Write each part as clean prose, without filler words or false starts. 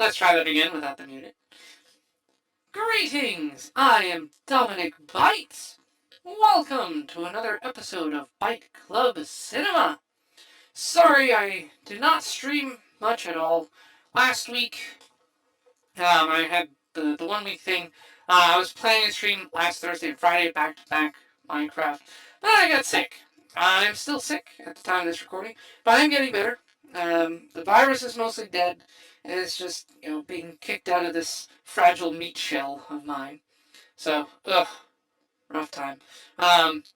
Let's try that again without the music. Greetings! I am Dominic Bytes. Welcome to another episode of Byte Club Cinema. Sorry I did not stream much at all. Last week, I had the 1 week thing. I was planning to stream last Thursday and Friday back to back Minecraft, but I got sick. I'm still sick at the time of this recording, but I'm getting better. The virus is mostly dead, and it's just, being kicked out of this fragile meat shell of mine. So, rough time.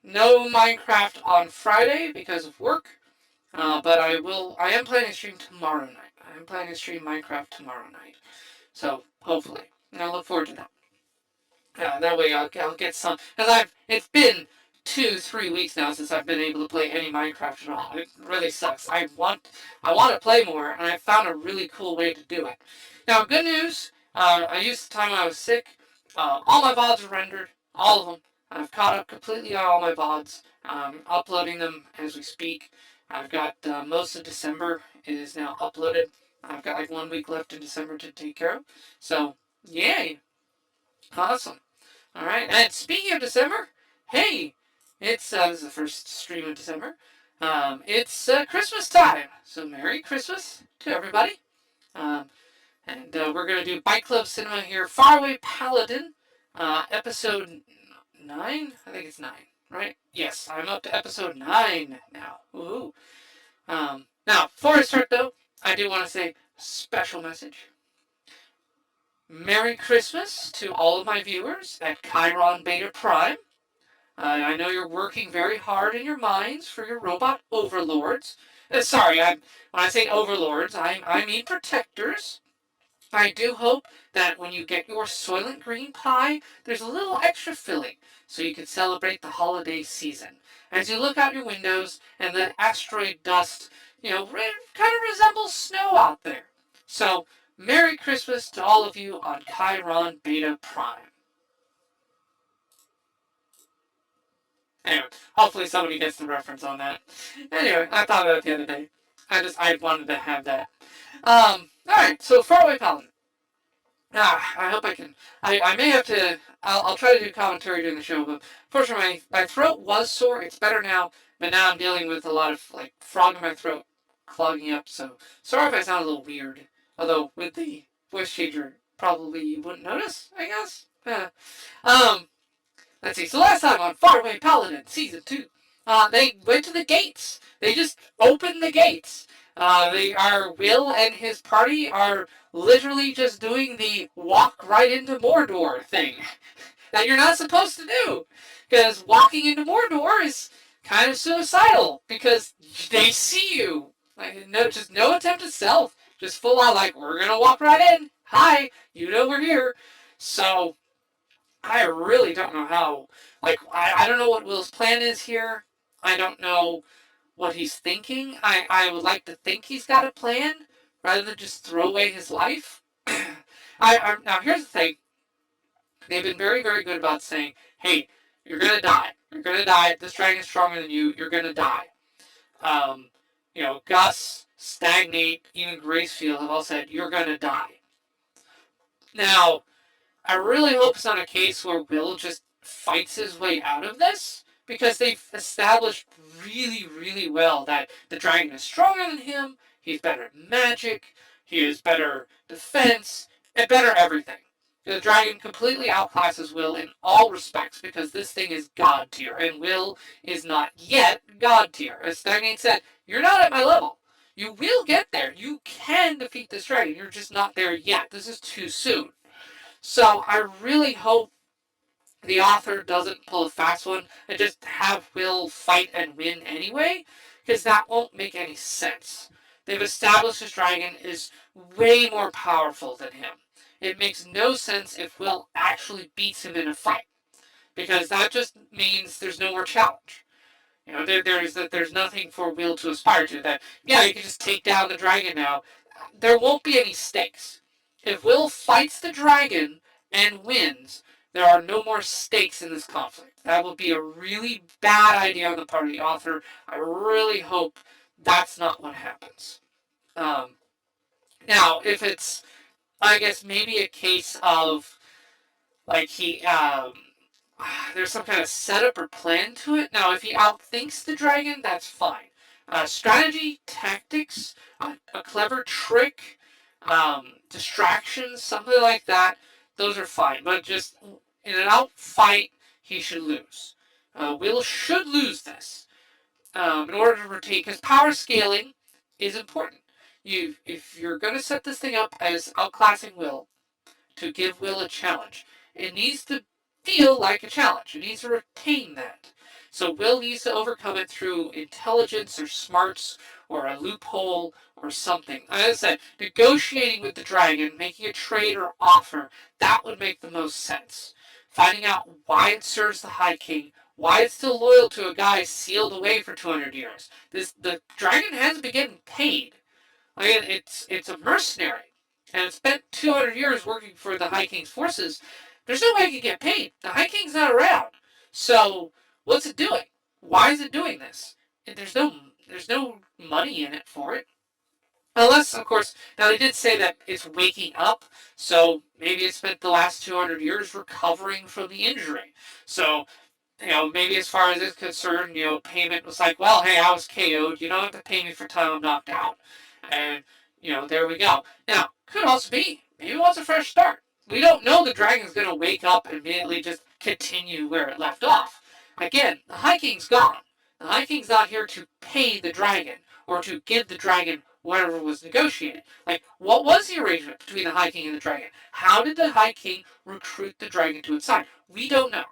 No Minecraft on Friday because of work, but I am planning to stream tomorrow night. I am planning to stream Minecraft tomorrow night. So, hopefully. And I look forward to that. That way I'll get some, because it's been 2-3 weeks now since I've been able to play any Minecraft at all. It really sucks. I want to play more, and I found a really cool way to do it. Now, good news. I used the time when I was sick. All my VODs are rendered, all of them. I've caught up completely on all my VODs. Uploading them as we speak. I've got most of December is now uploaded. I've got like 1 week left in December to take care of. So, yay! Awesome. Alright, and speaking of December, hey, it's this is the first stream of December. It's Christmas time, so Merry Christmas to everybody. And we're going to do Byte Club Cinema here, Faraway Paladin, episode 9? I think it's 9, right? Yes, I'm up to episode 9 now. Ooh. Now, before I start though, I do want to say special message. Merry Christmas to all of my viewers at Chiron Beta Prime. I know you're working very hard in your minds for your robot overlords. Sorry, when I say overlords, I mean protectors. I do hope that when you get your Soylent Green pie, there's a little extra filling so you can celebrate the holiday season. As you look out your windows and the asteroid dust, kind of resembles snow out there. So, Merry Christmas to all of you on Chiron Beta Prime. Anyway, hopefully somebody gets the reference on that. Anyway, I thought of it the other day. I wanted to have that. Alright, so Faraway Paladin. I hope I can. I may have to. I'll try to do commentary during the show, but fortunately my throat was sore. It's better now, but now I'm dealing with a lot of frog in my throat clogging up. So sorry if I sound a little weird. Although with the voice changer, probably you wouldn't notice. I guess. Let's see. So last time on Faraway Paladin Season 2, they went to the gates. They just opened the gates. Will and his party are literally just doing the walk right into Mordor thing that you're not supposed to do. Because walking into Mordor is kind of suicidal because they see you. Just no attempt at stealth. Just full on we're going to walk right in. Hi, we're here. So, I really don't know how. I don't know what Will's plan is here. I don't know what he's thinking. I would like to think he's got a plan rather than just throw away his life. Now, here's the thing. They've been very, very good about saying, hey, you're going to die. You're going to die. This dragon is stronger than you. You're going to die. Gus, Stagnate, even Gracefield have all said, you're going to die. Now, I really hope it's not a case where Will just fights his way out of this, because they've established really, really well that the dragon is stronger than him, he's better at magic, he is better defense, and better everything. The dragon completely outclasses Will in all respects, because this thing is god tier, and Will is not yet god tier. As Stagnate said, you're not at my level. You will get there. You can defeat this dragon. You're just not there yet. This is too soon. So I really hope the author doesn't pull a fast one and just have Will fight and win anyway, because that won't make any sense. They've established this dragon is way more powerful than him. It makes no sense if Will actually beats him in a fight, because that just means there's no more challenge. There's nothing for Will to aspire to. That, you can just take down the dragon now. There won't be any stakes. If Will fights the dragon and wins, there are no more stakes in this conflict. That would be a really bad idea on the part of the author. I really hope that's not what happens. Now, if it's I guess maybe a case of like there's some kind of setup or plan to it. Now, if he outthinks the dragon, that's fine. Strategy, tactics, a clever trick, distractions, something like that, those are fine. But just in an outfight, he should lose. Will should lose this in order to retain, because power scaling is important. If you're going to set this thing up as outclassing Will, to give Will a challenge. It needs to feel like a challenge. It needs to retain that. So Will needs to overcome it through intelligence or smarts or a loophole or something. As I said, negotiating with the dragon, making a trade or offer, that would make the most sense. Finding out why it serves the High King, why it's still loyal to a guy sealed away for 200 years. The dragon hasn't been getting paid. It's a mercenary, and it spent 200 years working for the High King's forces. There's no way it can get paid. The High King's not around. So what's it doing? Why is it doing this? There's no money in it for it. Unless, of course, now they did say that it's waking up, so maybe it spent the last 200 years recovering from the injury. So maybe as far as it's concerned, payment was like, well, hey, I was KO'd. You don't have to pay me for time I'm knocked out. And, there we go. Now, could also be, maybe it wants a fresh start. We don't know the dragon's going to wake up and immediately just continue where it left off. Again, the High King's gone. The High King's not here to pay the dragon or to give the dragon whatever was negotiated. Like, what was the arrangement between the High King and the dragon? How did the High King recruit the dragon to its side? We don't know.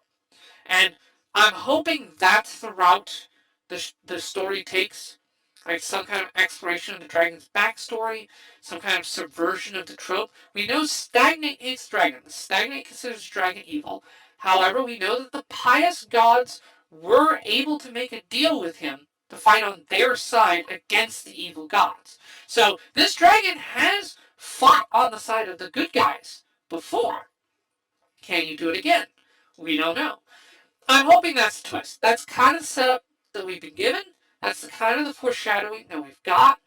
And I'm hoping that's the route the story takes. Like some kind of exploration of the dragon's backstory, some kind of subversion of the trope. We know Stagnate hates dragons. Stagnate considers dragon evil. However, we know that the pious gods were able to make a deal with him to fight on their side against the evil gods. So this dragon has fought on the side of the good guys before. Can you do it again? We don't know. I'm hoping that's the twist. That's kind of the setup that we've been given. That's the kind of the foreshadowing that we've got.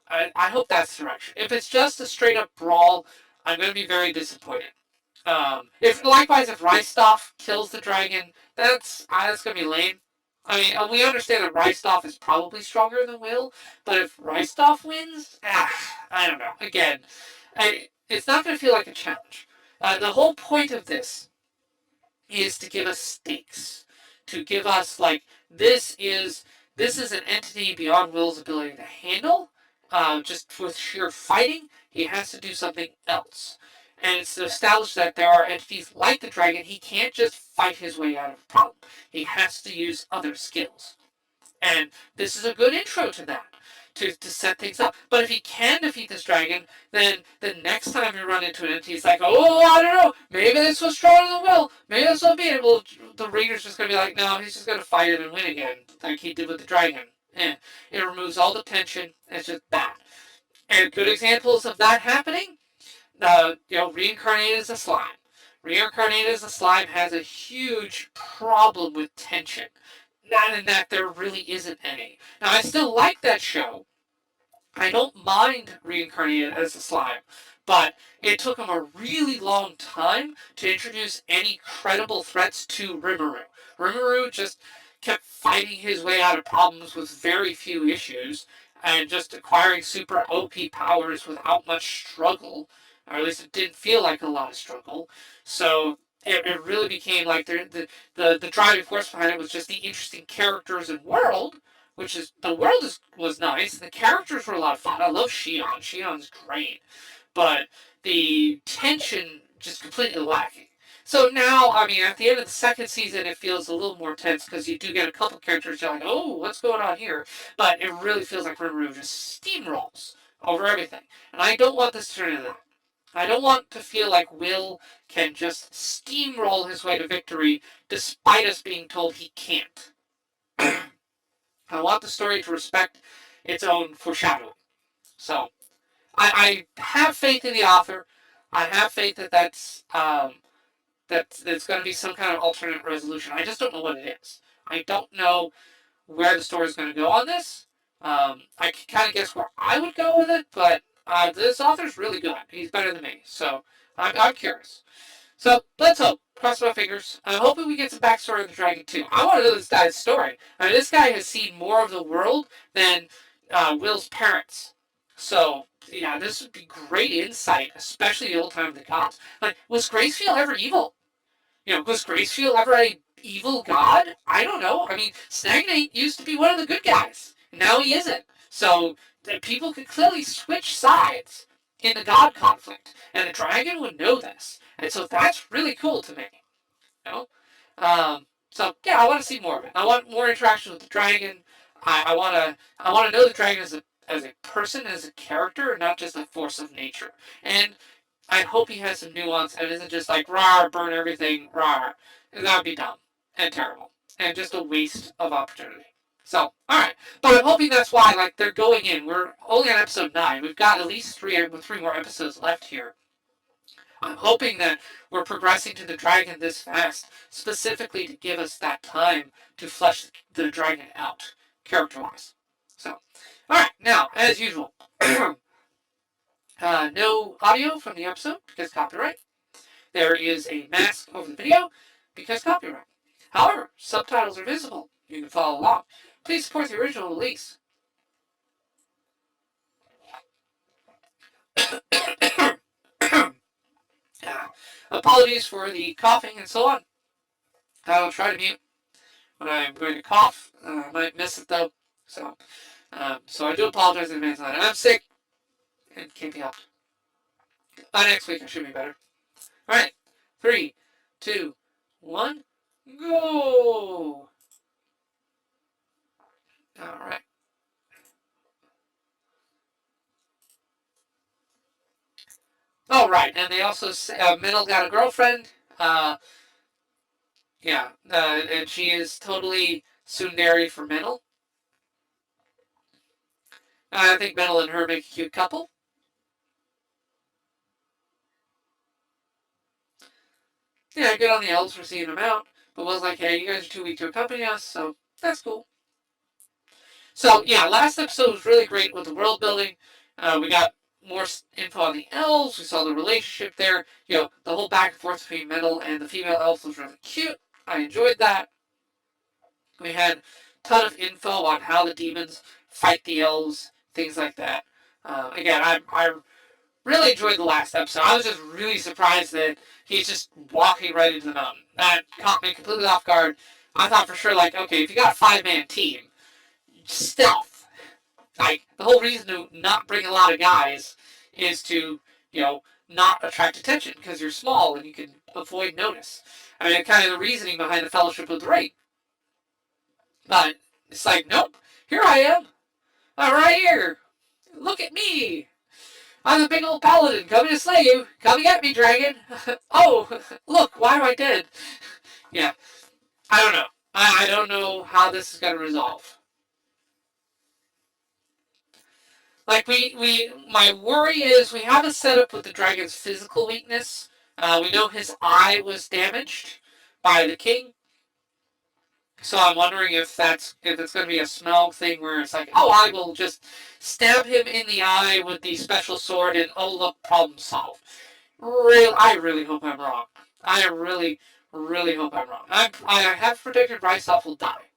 I hope that's the direction. If it's just a straight up brawl, I'm going to be very disappointed. If likewise, if Rystov kills the dragon, that's going to be lame. I mean, we understand that Rystov is probably stronger than Will, but if Rystov wins, I don't know. Again, it's not going to feel like a challenge. The whole point of this is to give us stakes, to give us like this is an entity beyond Will's ability to handle. Just with sheer fighting, he has to do something else. And it's to establish that there are entities like the dragon. He can't just fight his way out of a problem. He has to use other skills. And this is a good intro to that, to set things up. But if he can defeat this dragon, then the next time you run into an entity, he's like, oh, I don't know, maybe this was stronger than Will. Maybe this will be able. The reader's just going to be like, no, he's just going to fight it and win again, like he did with the dragon. And it removes all the tension. It's just bad. And good examples of that happening, Reincarnated as a Slime. Reincarnated as a Slime has a huge problem with tension. Not in that there really isn't any. Now, I still like that show. I don't mind Reincarnated as a Slime, but it took him a really long time to introduce any credible threats to Rimuru. Rimuru just kept fighting his way out of problems with very few issues and just acquiring super OP powers without much struggle, or at least it didn't feel like a lot of struggle. So it really became like the driving force behind it was just the interesting characters and world, which is the world was nice. The characters were a lot of fun. I love Shion. Shion's great, but the tension just completely lacking. So now, I mean, at the end of the second season, it feels a little more tense because you do get a couple characters you're like, oh, what's going on here? But it really feels like Rimuru just steamrolls over everything. And I don't want this to turn into that. I don't want to feel like Will can just steamroll his way to victory despite us being told he can't. I want the story to respect its own foreshadowing. So, I have faith in the author. I have faith that that's going to be some kind of alternate resolution. I just don't know what it is. I don't know where the story is going to go on this. I can kind of guess where I would go with it, but This author's really good. He's better than me, so I'm curious. So let's hope. Cross my fingers. I'm hoping we get some backstory of the dragon too. I want to know this guy's story. I mean, this guy has seen more of the world than Will's parents. So yeah, this would be great insight, especially the old time of the gods. Like, was Gracefield ever evil? Was Gracefield ever a evil god? I don't know. I mean, Stagnate used to be one of the good guys. Now he isn't. So people could clearly switch sides in the god conflict, and the dragon would know this. And so that's really cool to me. You know? So yeah, I want to see more of it. I want more interaction with the dragon. I want to know the dragon as a person, as a character, and not just a force of nature. And I hope he has some nuance and isn't just like rah, burn everything, rah. That would be dumb and terrible and just a waste of opportunity. So, all right, but I'm hoping that's why like they're going in. We're only on episode 9. We've got at least three more episodes left here. I'm hoping that we're progressing to the dragon this fast, specifically to give us that time to flesh the dragon out, character-wise. So, alright, now, as usual, no audio from the episode because copyright. There is a mask over the video because copyright. However, subtitles are visible. You can follow along. Please support the original release. Apologies for the coughing and so on. I will try to mute when I'm going to cough. I might miss it though. So I do apologize in advance on that. I'm sick and can't be helped. By next week I should be better. Alright. 3, 2, 1, go! Alright. Alright, and they also say Mintle got a girlfriend. Yeah, and she is totally tsundere for Mintle. I think Mintle and her make a cute couple. Yeah, good on the elves for seeing them out, but was like, hey, you guys are too weak to accompany us, so that's cool. So yeah, last episode was really great with the world building. We got more info on the elves. We saw the relationship there. The whole back and forth between Mintle and the female elves was really cute. I enjoyed that. We had a ton of info on how the demons fight the elves, things like that. Again, I really enjoyed the last episode. I was just really surprised that he's just walking right into the mountain. That caught me completely off guard. I thought for sure, like, okay, if you got a 5-man team, stealth. Like, the whole reason to not bring a lot of guys is to, not attract attention because you're small and you can avoid notice. I mean, kind of the reasoning behind the Fellowship of the Ring. But it's like, nope, here I am. I'm right here. Look at me. I'm a big old paladin coming to slay you. Come and get me, dragon. Oh, look, why am I dead? Yeah, I don't know. I don't know how this is going to resolve. Like, my worry is we have a setup with the dragon's physical weakness. We know his eye was damaged by the king. So I'm wondering if it's going to be a smell thing where it's like, oh, I will just stab him in the eye with the special sword and oh look, problem solved. I really hope I'm wrong. I really, really hope I'm wrong. I have predicted Rystov will die.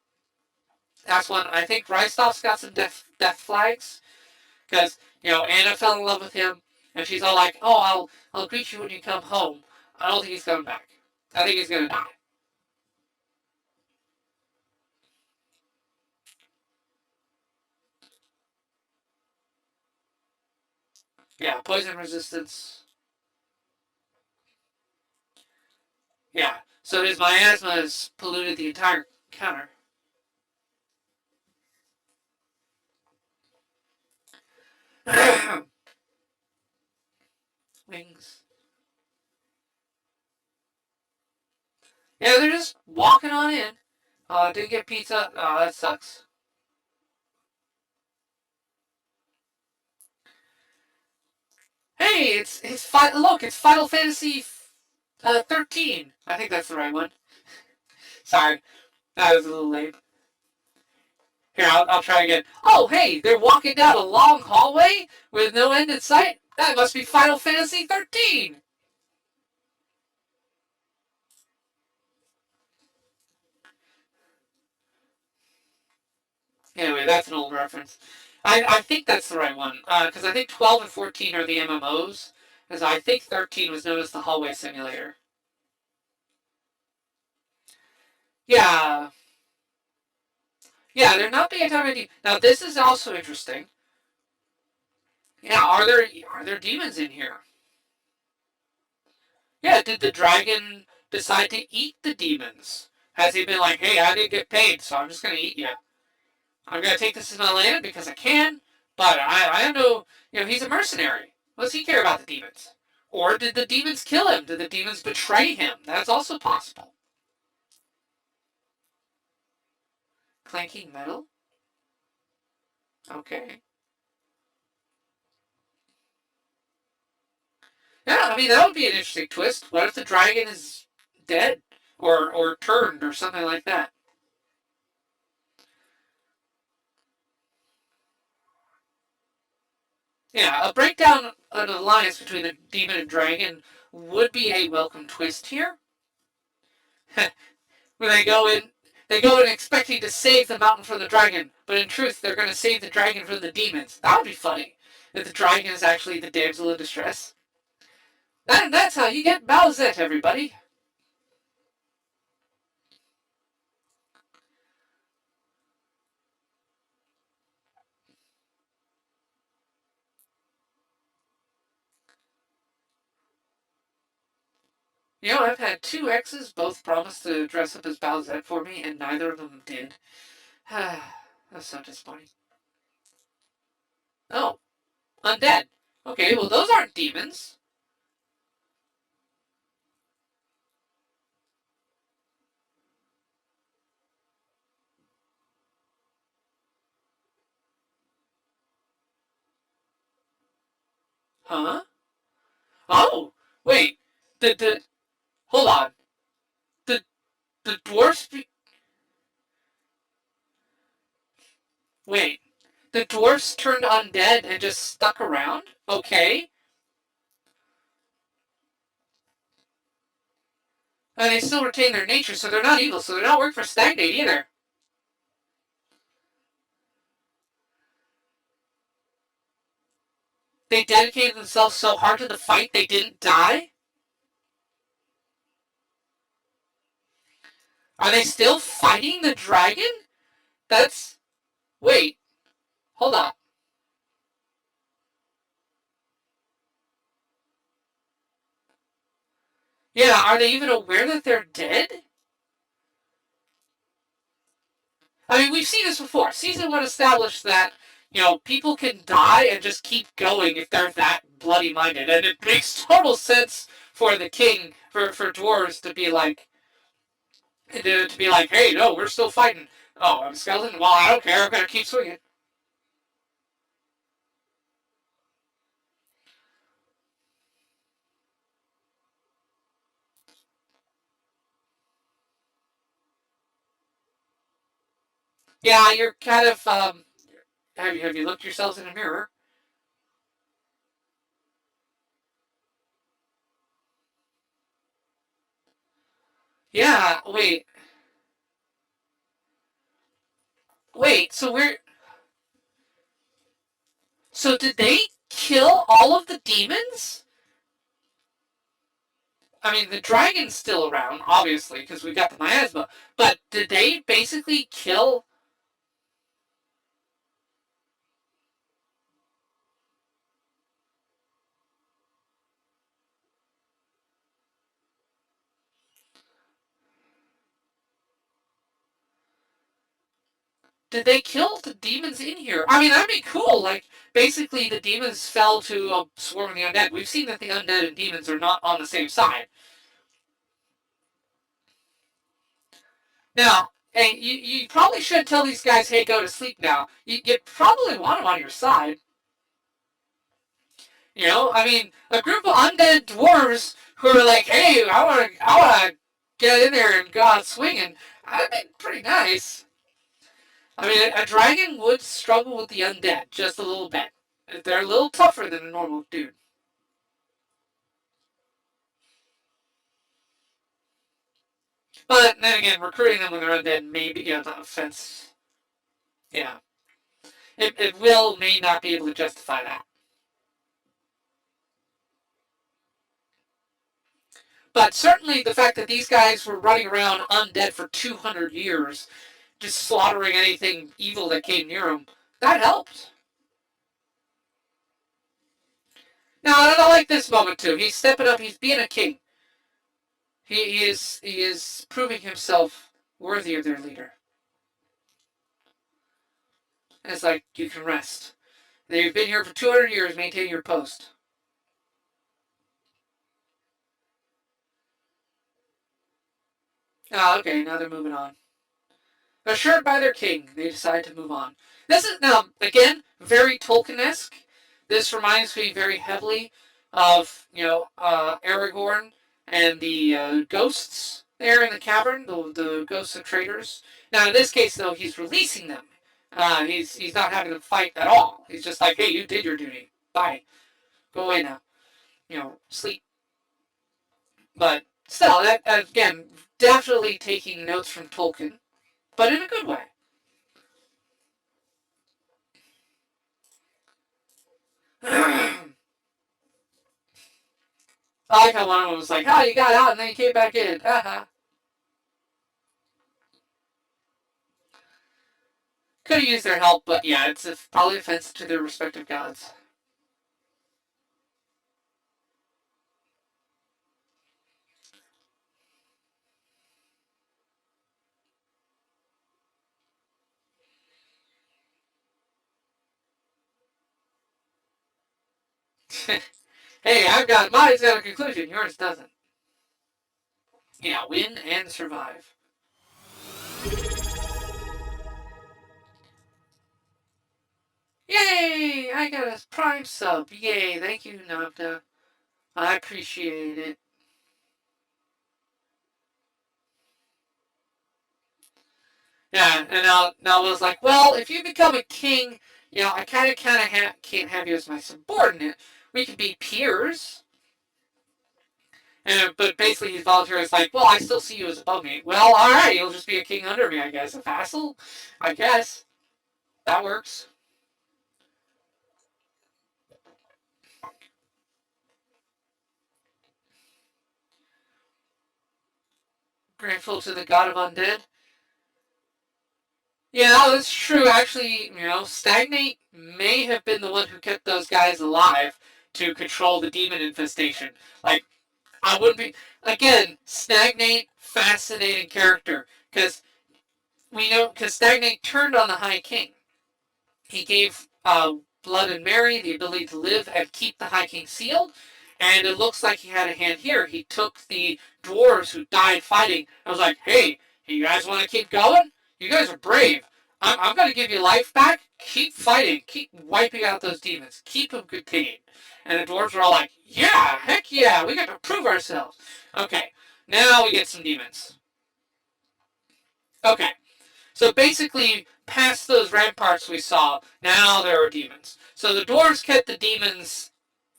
That's one. I think Rystov's got some death flags because Anna fell in love with him and she's all like, oh, I'll greet you when you come home. I don't think he's coming back. I think he's gonna die. Yeah, poison resistance. Yeah, so his miasma has polluted the entire counter. Wings. Yeah, they're just walking on in. Didn't get pizza. Oh, that sucks. Hey, look, it's Final Fantasy 13. I think that's the right one. Sorry, that was a little late. Here, I'll try again. Oh, hey, they're walking down a long hallway with no end in sight? That must be Final Fantasy 13! Anyway, that's an old reference. I think that's the right one, because I think 12 and 14 are the MMOs, because I think 13 was known as the Hallway Simulator. Yeah, yeah, they're not being anti. Now, this is also interesting. Yeah, are there demons in here? Yeah, did the dragon decide to eat the demons? Has he been like, hey, I didn't get paid, so I'm just gonna eat you. I'm gonna take this as my land because I can, but I have no, he's a mercenary. What does he care about the demons? Or did the demons kill him? Did the demons betray him? That's also possible. Clanking metal? Okay. Yeah, I mean, that would be an interesting twist. What if the dragon is dead? Or turned or something like that? Yeah, a breakdown, an alliance between a demon and dragon would be a welcome twist here. Where they go in expecting to save the mountain from the dragon, but in truth they're going to save the dragon from the demons. That would be funny. If the dragon is actually the damsel in distress. That's how you get Bowsette, everybody. I've had two exes both promise to dress up as Bowsette for me, and neither of them did. That's so disappointing. Oh, undead. Okay, well those aren't demons. Huh? Oh, wait. The hold on. The the dwarfs. Wait. The dwarfs turned undead and just stuck around? Okay. And they still retain their nature, so they're not evil, so they're not working for Stagnate either. They dedicated themselves so hard to the fight they didn't die? Are they still fighting the dragon? That's. Wait, hold on. Yeah, are they even aware that they're dead? I mean, we've seen this before. Season 1 established that, people can die and just keep going if they're that bloody minded. And it makes total sense for the king, for dwarves to be like, hey, no, we're still fighting. Oh, I'm a skeleton? Well, I don't care. I'm going to keep swinging. Yeah, you're kind of, have you looked yourselves in a mirror? Yeah, wait, so did they kill all of the demons? I mean, the dragon's still around, obviously, because we got the miasma. But did they basically kill? Did they kill the demons in here? I mean, that'd be cool. Like, basically, the demons fell to a swarm of the undead. We've seen that the undead and demons are not on the same side. Now, hey, you probably should tell these guys, hey, go to sleep now. You probably want them on your side. I mean, a group of undead dwarves who are like, hey, I want to get in there and go out swinging. That'd be pretty nice. I mean, a dragon would struggle with the undead just a little bit. They're a little tougher than a normal dude. But then again, recruiting them when they're undead may be an offense. Yeah. It will, may not be able to justify that. But certainly the fact that these guys were running around undead for 200 years, just slaughtering anything evil that came near them, that helped. Now, I like this moment too. He's stepping up. He's being a king. He is proving himself worthy of their leader. And it's like, you can rest. They've been here for 200 years maintaining your post. Oh, okay, now they're moving on. Assured by their king, they decide to move on. This is, now, again, very Tolkien-esque. This reminds me very heavily of, Aragorn and the ghosts there in the cavern, the ghosts of traitors. Now, in this case, though, he's releasing them. He's not having them fight at all. He's just like, hey, you did your duty. Bye. Go away now. Sleep. But still, that, again, definitely taking notes from Tolkien, but in a good way. I like how one of them was like, oh, you got out and then you came back in. Haha. Could have used their help, but yeah, it's probably offensive to their respective gods. Hey, mine's got a conclusion, yours doesn't. Yeah, win and survive. Yay! I got a Prime sub. Yay! Thank you, Nabda. I appreciate it. Yeah, and now was like, well, if you become a king, I kind of can't have you as my subordinate. We could be peers. And but basically, his volunteer is like, well, I still see you as above me. Well, all right, you'll just be a king under me, I guess. A vassal, I guess that works. Grateful to the god of undead. Yeah, that's true. Actually, Stagnate may have been the one who kept those guys alive to control the demon infestation. Like, I wouldn't be. Again, Stagnate, fascinating character. Because Stagnate turned on the High King. He gave Blood and Mary the ability to live and keep the High King sealed. And it looks like he had a hand here. He took the dwarves who died fighting. I was like, hey, you guys want to keep going? You guys are brave. I'm going to give you life back. Keep fighting. Keep wiping out those demons. Keep them contained. And the dwarves were all like, yeah, heck yeah, we got to prove ourselves. Okay, now we get some demons. Okay, so basically, past those ramparts we saw, now there are demons. So the dwarves kept the demons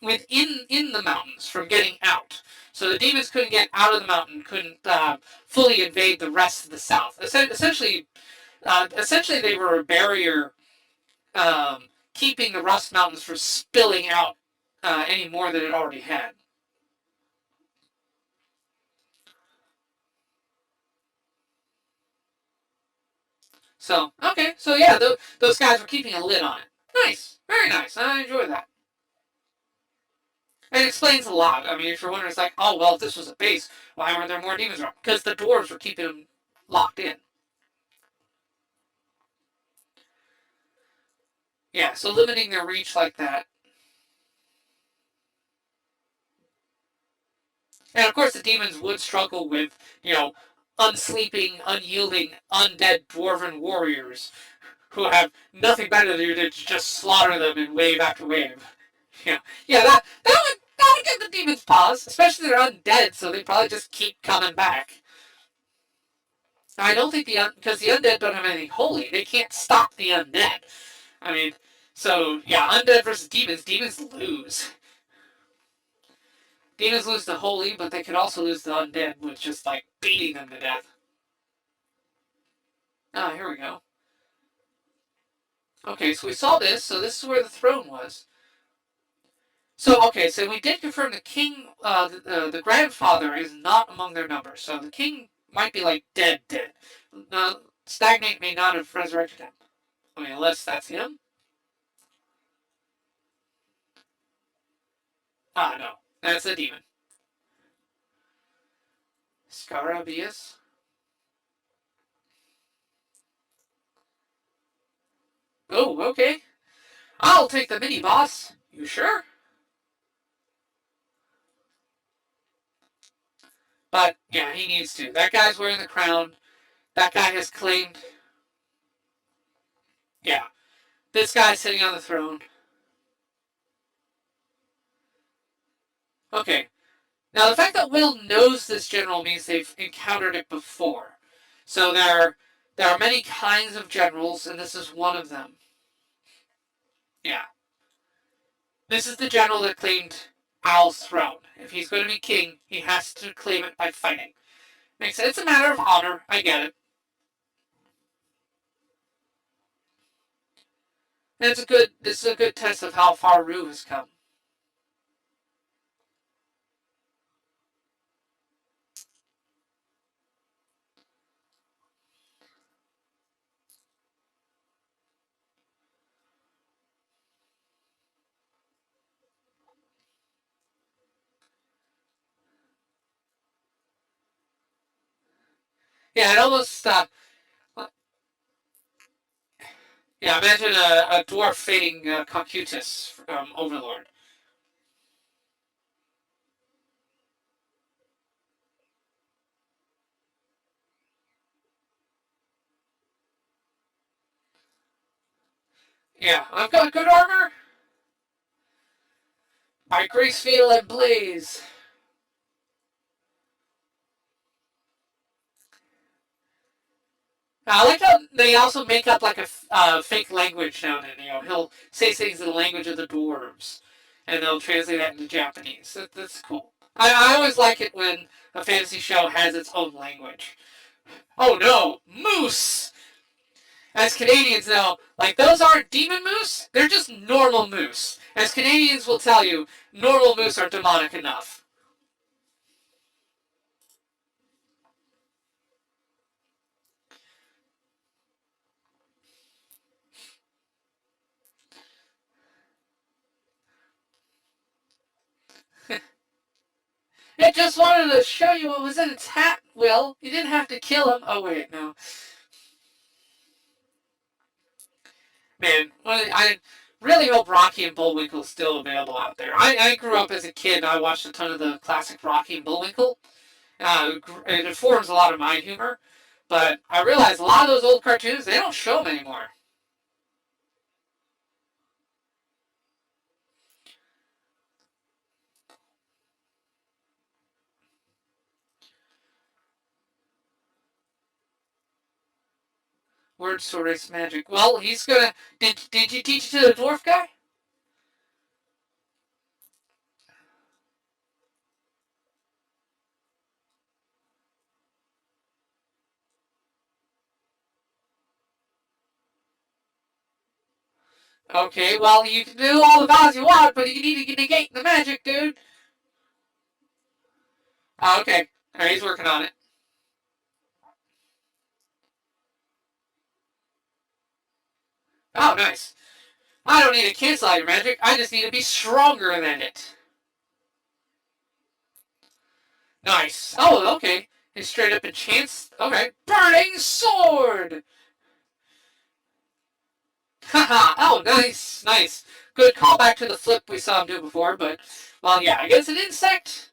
within in the mountains from getting out. So the demons couldn't get out of the mountain, couldn't fully invade the rest of the south. Essentially, they were a barrier, keeping the Rust Mountains from spilling out any more than it already had. So, okay, so yeah, those guys were keeping a lid on it. Nice, very nice. I enjoy that. It explains a lot. I mean, if you're wondering, it's like, oh, well, if this was a base, why weren't there more demons around? Because the dwarves were keeping them locked in. Yeah, so limiting their reach like that. And of course, the demons would struggle with, unsleeping, unyielding, undead dwarven warriors who have nothing better to do than to just slaughter them in wave after wave. Yeah, that would give the demons pause, especially they're undead, so they probably just keep coming back. I don't think because the undead don't have anything holy. They can't stop the undead. I mean, so yeah, undead versus demons. Demons lose. Demons lose the holy, but they can also lose the undead with just like beating them to death. Ah, here we go. Okay, so we saw this. So this is where the throne was. So okay, so we did confirm the king, the grandfather is not among their numbers. So the king might be like dead. Stagnate may not have resurrected him. I mean, unless that's him. Ah, no, that's a demon. Scarabaeus. Oh, okay. I'll take the mini boss. You sure? But yeah, he needs to. That guy's wearing the crown. That guy has claimed. Yeah, this guy's sitting on the throne. Okay. Now the fact that Will knows this general means they've encountered it before. So there are many kinds of generals, and this is one of them. Yeah. This is the general that claimed Al's throne. If he's going to be king, he has to claim it by fighting. Makes sense. It's a matter of honor. I get it. And this is a good test of how far Rue has come. Yeah, it almost yeah. Imagine a dwarf fighting Concutus from Overlord. Yeah, I've got good armor. By Grace Fatal and Blaze. I like how they also make up like a fake language now and then. You know, he'll say things in the language of the dwarves, and they'll translate that into Japanese. That's cool. I always like it when a fantasy show has its own language. Oh no, moose! As Canadians know, like those aren't demon moose, they're just normal moose. As Canadians will tell you, normal moose are demonic enough. It just wanted to show you what was in its hat, Will. You didn't have to kill him. Oh, wait, no. Man, I really hope Rocky and Bullwinkle is still available out there. I grew up as a kid and I watched a ton of the classic Rocky and Bullwinkle. It informs a lot of my humor, but I realize a lot of those old cartoons, they don't show them anymore. Words to erase magic. Well, he's gonna. Did you teach it to the dwarf guy? Okay, well, you can do all the vows you want, but you need to negate the magic, dude. Oh, okay. Alright, he's working on it. Oh, nice. I don't need to cancel out your magic. I just need to be stronger than it. Nice. Oh, okay. It's straight up enchants. Okay. Burning sword! Haha. Oh, nice. Nice. Good callback to the flip we saw him do before, but, well, yeah, I guess an insect.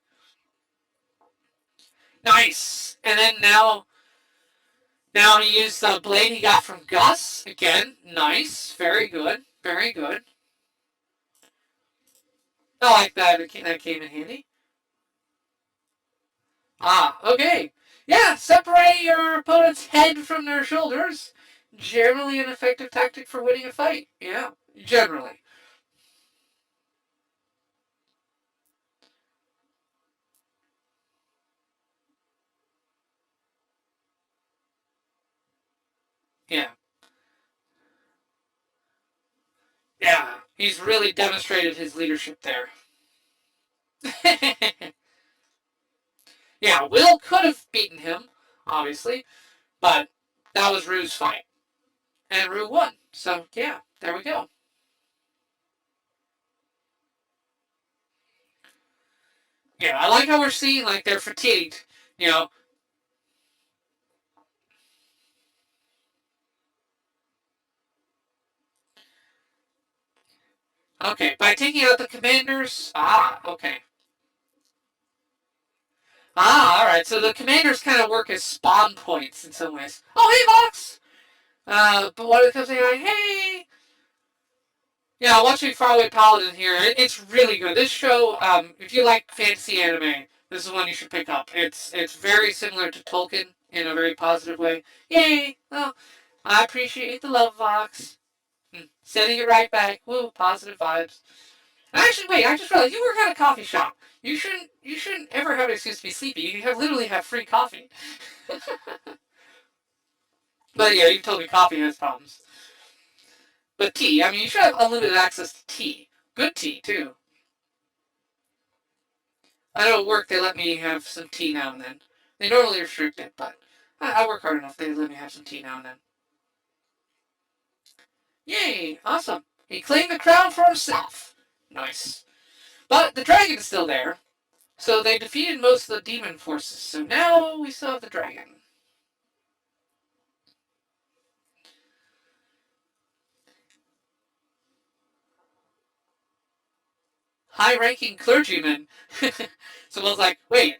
Nice. And then now he used the blade he got from Gus. Again, nice. Very good. Very good. I like that. That came in handy. Ah, okay. Yeah, separate your opponent's head from their shoulders. Generally an effective tactic for winning a fight. Yeah, generally. Yeah. Yeah, he's really demonstrated his leadership there. Yeah, Will could have beaten him, obviously, but that was Rue's fight. And Rue won. So, yeah, there we go. Yeah, I like how we're seeing, like, they're fatigued. You know, okay, by taking out the commanders. Ah, okay. Ah, alright, so the commanders kind of work as spawn points in some ways. Oh, hey, Vox! But what it comes in like, hey, yeah, watching Faraway Paladin here, it's really good. This show, if you like fantasy anime, this is one you should pick up. It's very similar to Tolkien in a very positive way. Yay! Well, I appreciate the love, Vox. Sending it right back. Woo, positive vibes. Actually, wait, I just realized you work at a coffee shop. You shouldn't ever have an excuse to be sleepy. You have literally have free coffee. But yeah, you've told me coffee has problems. But tea, I mean, you should have unlimited access to tea. Good tea, too. I know at work they let me have some tea now and then. They normally restrict it, but I work hard enough. They let me have some tea now and then. Yay! Awesome. He claimed the crown for himself. Nice. But the dragon is still there, so they defeated most of the demon forces. So now we still have the dragon. High-ranking clergyman. So Will's like, wait,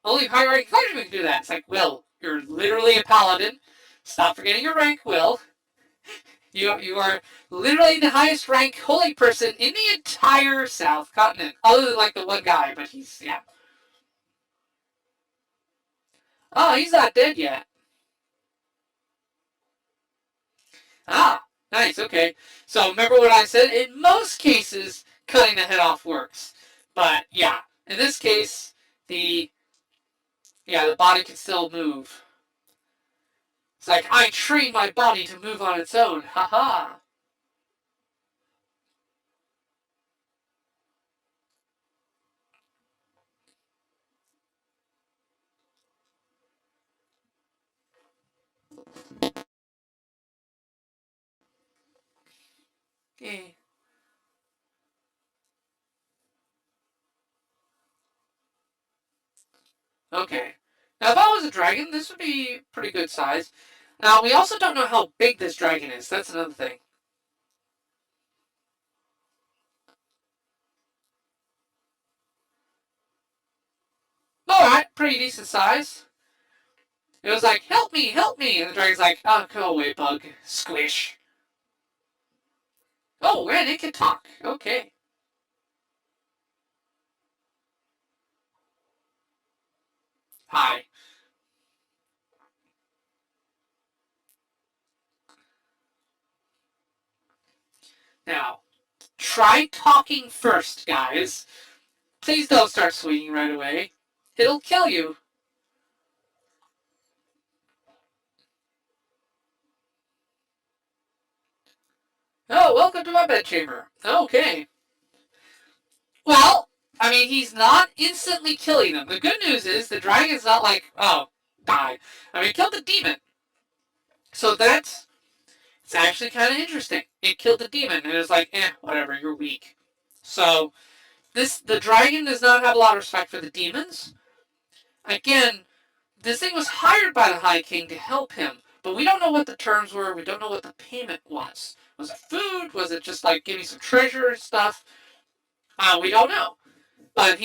only high-ranking clergymen can do that. It's like, Will, you're literally a paladin. Stop forgetting your rank, Will. You are literally the highest rank holy person in the entire South continent, other than like the one guy. But he's yeah. Oh, he's not dead yet. Ah, nice. Okay. So remember what I said? In most cases, cutting the head off works. But yeah, in this case, the the body can still move. It's like I trained my body to move on its own. Haha. Okay. Okay. Now, if I was a dragon, this would be pretty good size. Now, we also don't know how big this dragon is. That's another thing. Alright, pretty decent size. It was like, help me! And the dragon's like, oh, go away, bug. Squish. Oh, and it can talk. Okay. Hi. Now, try talking first, guys. Please don't start swinging right away. It'll kill you. Oh, welcome to my bedchamber. Okay. Well, I mean, he's not instantly killing them. The good news is the dragon's not like, oh, die. I mean, he killed the demon. So that's it's actually kind of interesting. It killed the demon, and it's like, whatever, you're weak. So the dragon does not have a lot of respect for the demons. Again, this thing was hired by the High King to help him, but we don't know what the terms were. We don't know what the payment was. Was it food? Was it just like give me some treasure and stuff? We don't know. But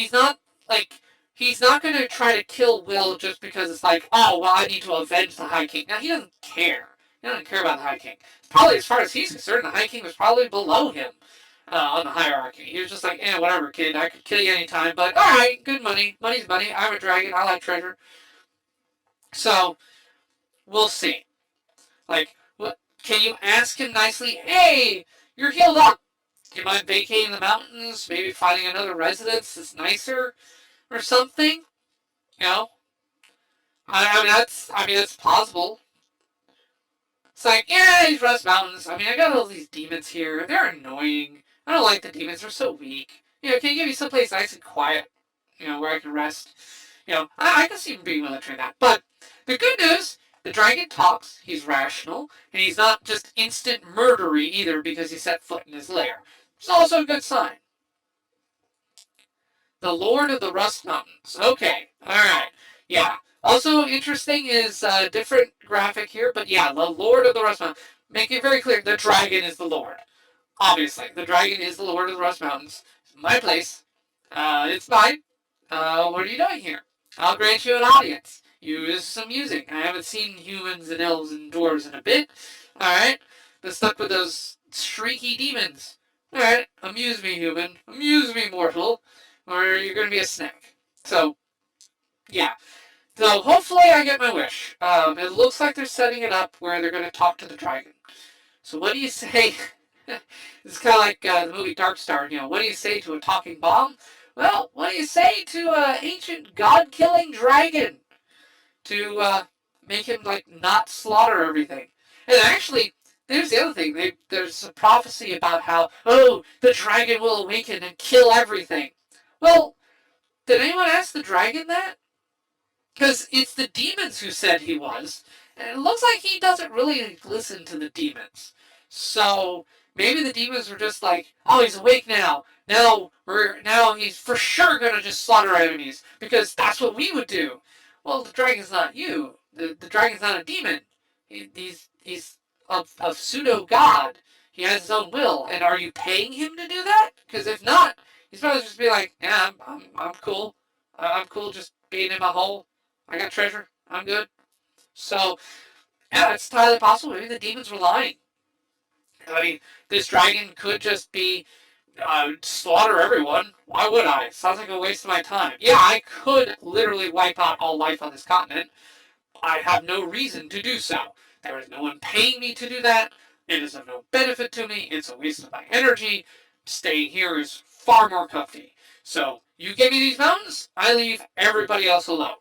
like he's not going to try to kill Will just because it's like, oh well, I need to avenge the High King. Now he doesn't care. He doesn't care about the High King. Probably as far as he's concerned, the High King was probably below him on the hierarchy. He was just like, whatever, kid. I could kill you anytime, but all right, good money. Money's money. I'm a dragon. I like treasure. So, we'll see. Like, what? Can you ask him nicely, hey, you're healed up. Do you mind vacating the mountains? Maybe finding another residence that's nicer or something? You know? That's plausible. It's like, yeah, these Rust Mountains. I got all these demons here. They're annoying. I don't like the demons. They're so weak. Can you give me someplace nice and quiet, where I can rest? I can see him being willing to try that. But the good news, the dragon talks. He's rational, and he's not just instant murdery either because he set foot in his lair. It's also a good sign. The Lord of the Rust Mountains. Okay, all right, yeah. Also interesting is a different graphic here, but yeah, the Lord of the Rust Mountains. Make it very clear, the dragon is the Lord. Obviously, the dragon is the Lord of the Rust Mountains. It's my place. It's mine. What are you doing here? I'll grant you an audience. Use some music. I haven't seen humans and elves and dwarves in a bit. Alright? Been stuck with those shrieky demons. Alright, amuse me, human. Amuse me, mortal. Or you're gonna be a snack. So, yeah. So, hopefully I get my wish. It looks like they're setting it up where they're gonna talk to the dragon. So, what do you say? It's kind of like the movie Dark Star. What do you say to a talking bomb? Well, what do you say to an ancient god-killing dragon to make him like not slaughter everything? And actually, there's the other thing. There's a prophecy about how the dragon will awaken and kill everything. Well, did anyone ask the dragon that? Because it's the demons who said he was. And it looks like he doesn't really listen to the demons. So maybe the demons were just like, oh, he's awake now. Now he's for sure gonna just slaughter enemies because that's what we would do. Well, the dragon's not you. The dragon's not a demon. He's a pseudo god. He has his own will. And are you paying him to do that? Because if not, he's probably just be like, yeah, I'm cool. I'm cool just being in my hole. I got treasure. I'm good. So, yeah, it's entirely possible. Maybe the demons were lying. This dragon could just be slaughter everyone. Why would I? Sounds like a waste of my time. Yeah, I could literally wipe out all life on this continent. I have no reason to do so. There is no one paying me to do that. It is of no benefit to me. It's a waste of my energy. Staying here is far more comfy. So, you give me these mountains, I leave everybody else alone.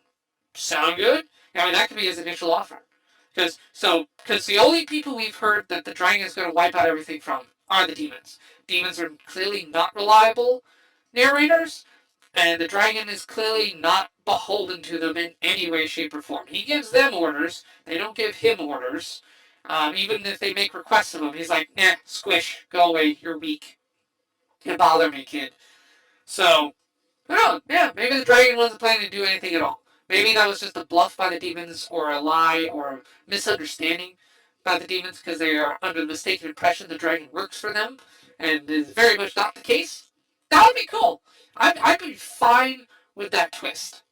Sound good? That could be his initial offer. Because the only people we've heard that the dragon is going to wipe out everything from are the demons. Demons are clearly not reliable narrators, and the dragon is clearly not beholden to them in any way, shape, or form. He gives them orders. They don't give him orders. Even if they make requests of him, he's like, nah, squish, go away, you're weak. Can't bother me, kid. So, no, yeah, maybe the dragon wasn't planning to do anything at all. Maybe that was just a bluff by the demons, or a lie, or a misunderstanding by the demons because they are under the mistaken impression the dragon works for them, and is very much not the case. That would be cool. I'd be fine with that twist.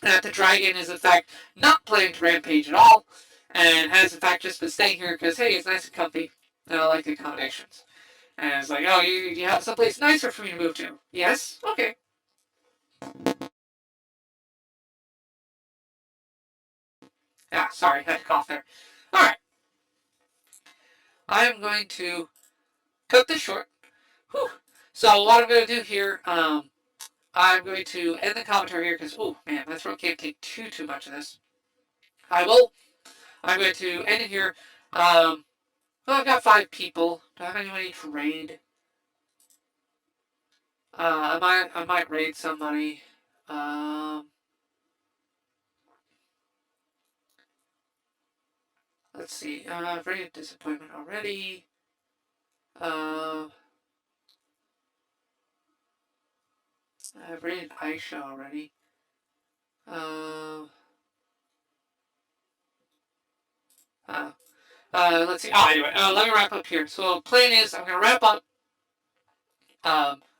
That the dragon is in fact not planning to rampage at all, and has in fact just been staying here because hey, it's nice and comfy, and I like the accommodations. And it's like, oh, you have someplace nicer for me to move to? Yes? Okay. Yeah, sorry, I had to cough there. Alright, I am going to cut this short. Whew. So what I'm going to do here, I'm going to end the commentary here because, oh man, my throat can't take too much of this. I will. I'm going to end it here. Well, I've got 5 people. Do I have anybody to raid? I might raid somebody. Let's see. I've raided Disappointment already. I've raided Aisha already. Let's see. Anyway, let me wrap up here. So, the plan is I'm going to wrap up.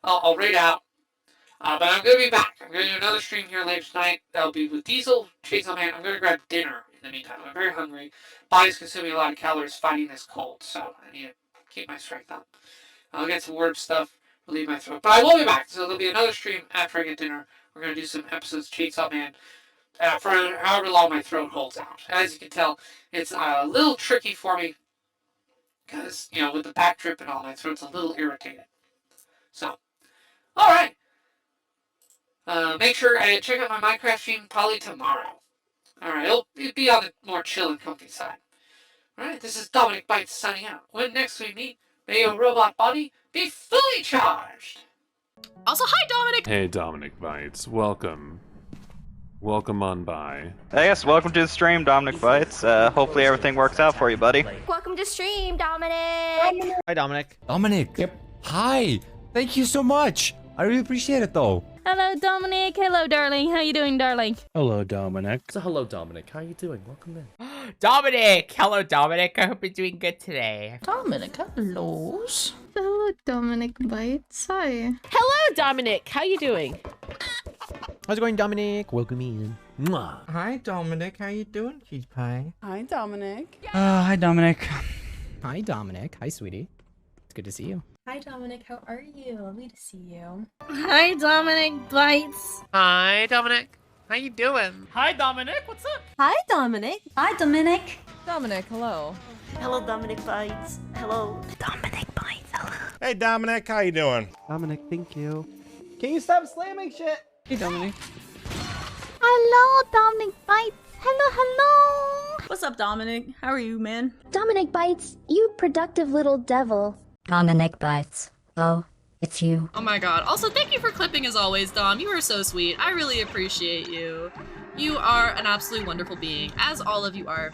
I'll raid out. But I'm going to be back. I'm going to do another stream here later tonight. That'll be with Diesel, Chainsaw Man. I'm going to grab dinner in the meantime. I'm very hungry. Body's consuming a lot of calories fighting this cold, so I need to keep my strength up. I'll get some word stuff, relieve my throat. But I will be back. So there'll be another stream after I get dinner. We're going to do some episodes of Chainsaw Man. for however long my throat holds out. As you can tell, it's a little tricky for me because, with the back drip and all, my throat's a little irritated. So, alright. Make sure I check out my Minecraft stream probably tomorrow. Alright, it'll be on the more chill and comfy side. Alright, this is Dominic Bytes signing out. When next we meet, may your robot body be fully charged! Also, hi, Dominic! Hey, Dominic Bytes. Welcome. Welcome on by. Hey, yes, welcome to the stream, Dominic Bytes. Hopefully everything works out for you, buddy. Welcome to stream, Dominic! Hi, Dominic. Dominic. Yep. Hi. Thank you so much. I really appreciate it, though. Hello, Dominic. Hello, darling. How you doing, darling? Hello, Dominic. So hello, Dominic. How are you doing? Welcome in. Dominic! Hello, Dominic. I hope you're doing good today. Dominic, hello. Hello, Dominic Bytes. Hi. Hello, Dominic. How you doing? How's it going, Dominic? Welcome in. Mwah. Hi, Dominic. How you doing, Cheese Pie? Hi, Dominic. Hi, Dominic. Hi, Dominic. Hi, sweetie. It's good to see you. Hi, Dominic. How are you? Lovely to see you. Hi, Dominic Bytes. Hi, Dominic. How you doing? Hi, Dominic. What's up? Hi, Dominic. Hi, Dominic. Dominic, hello. Hello, Dominic Bytes. Hello. Dominic Bytes. Hello. Hey, Dominic. How you doing? Dominic, thank you. Can you stop slamming shit? Hey, Dominic. Hello, Dominic Bytes. Hello. What's up, Dominic? How are you, man? Dominic Bytes, you productive little devil. Dominic Bytes. Oh, it's you. Oh my god. Also, thank you for clipping as always, Dom. You are so sweet. I really appreciate you. You are an absolutely wonderful being, as all of you are.